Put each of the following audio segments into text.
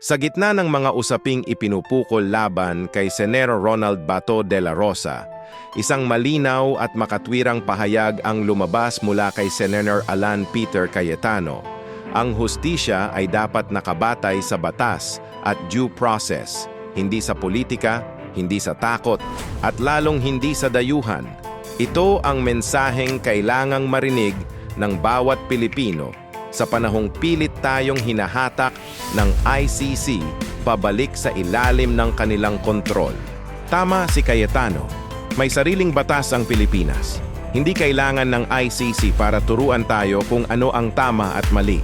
Sa gitna ng mga usaping ipinupukol laban kay Senero Ronald Bato de la Rosa, isang malinaw at makatwirang pahayag ang lumabas mula kay Senator Alan Peter Cayetano. Ang hustisya ay dapat nakabatay sa batas at due process, hindi sa politika, hindi sa takot, at lalong hindi sa dayuhan. Ito ang mensaheng kailangang marinig ng bawat Pilipino sa panahong pilit tayong hinahatak ng ICC pabalik sa ilalim ng kanilang kontrol. Tama si Cayetano, may sariling batas ang Pilipinas. Hindi kailangan ng ICC para turuan tayo kung ano ang tama at mali.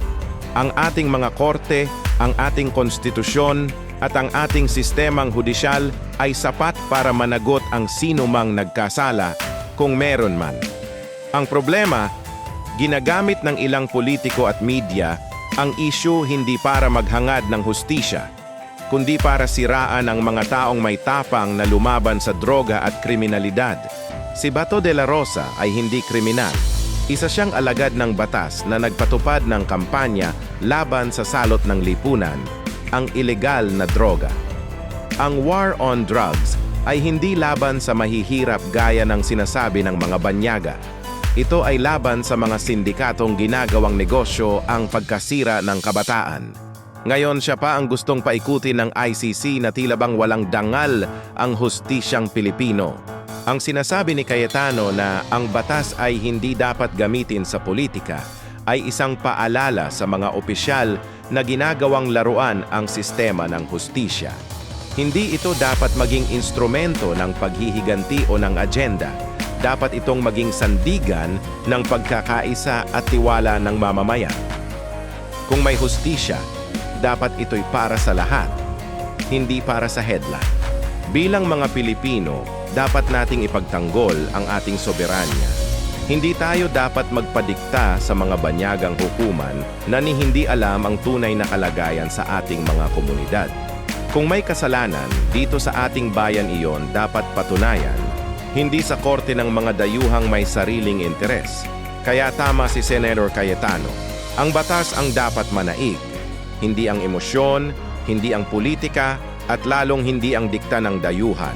Ang ating mga korte, ang ating konstitusyon, at ang ating sistemang hudisyal ay sapat para managot ang sino mang nagkasala kung meron man. Ang problema, ginagamit ng ilang politiko at media ang issue hindi para maghangad ng hustisya, kundi para siraan ang mga taong may tapang na lumaban sa droga at kriminalidad. Si Bato de la Rosa ay hindi kriminal. Isa siyang alagad ng batas na nagpatupad ng kampanya laban sa salot ng lipunan, ang ilegal na droga. Ang war on drugs ay hindi laban sa mahihirap gaya ng sinasabi ng mga banyaga. Ito ay laban sa mga sindikatong ginagawang negosyo ang pagkasira ng kabataan. Ngayon siya pa ang gustong paikutin ng ICC na tila bang walang dangal ang hustisyang Pilipino. Ang sinasabi ni Cayetano na ang batas ay hindi dapat gamitin sa politika ay isang paalala sa mga opisyal na ginagawang laruan ang sistema ng hustisya. Hindi ito dapat maging instrumento ng paghihiganti o ng agenda. Dapat itong maging sandigan ng pagkakaisa at tiwala ng mamamayan. Kung may hustisya, dapat ito'y para sa lahat, hindi para sa headline. Bilang mga Pilipino, dapat nating ipagtanggol ang ating soberanya. Hindi tayo dapat magpadikta sa mga banyagang hukuman na hindi alam ang tunay na kalagayan sa ating mga komunidad. Kung may kasalanan, dito sa ating bayan iyon dapat patunayan, hindi sa korte ng mga dayuhang may sariling interes. Kaya tama si Senator Cayetano. Ang batas ang dapat manaig, hindi ang emosyon, hindi ang politika, at lalong hindi ang dikta ng dayuhan.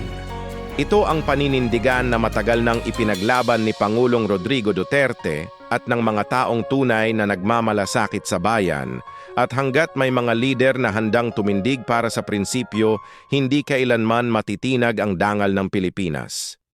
Ito ang paninindigan na matagal nang ipinaglaban ni Pangulong Rodrigo Duterte at ng mga taong tunay na nagmamalasakit sa bayan, at hanggat may mga lider na handang tumindig para sa prinsipyo, hindi kailanman matitinag ang dangal ng Pilipinas.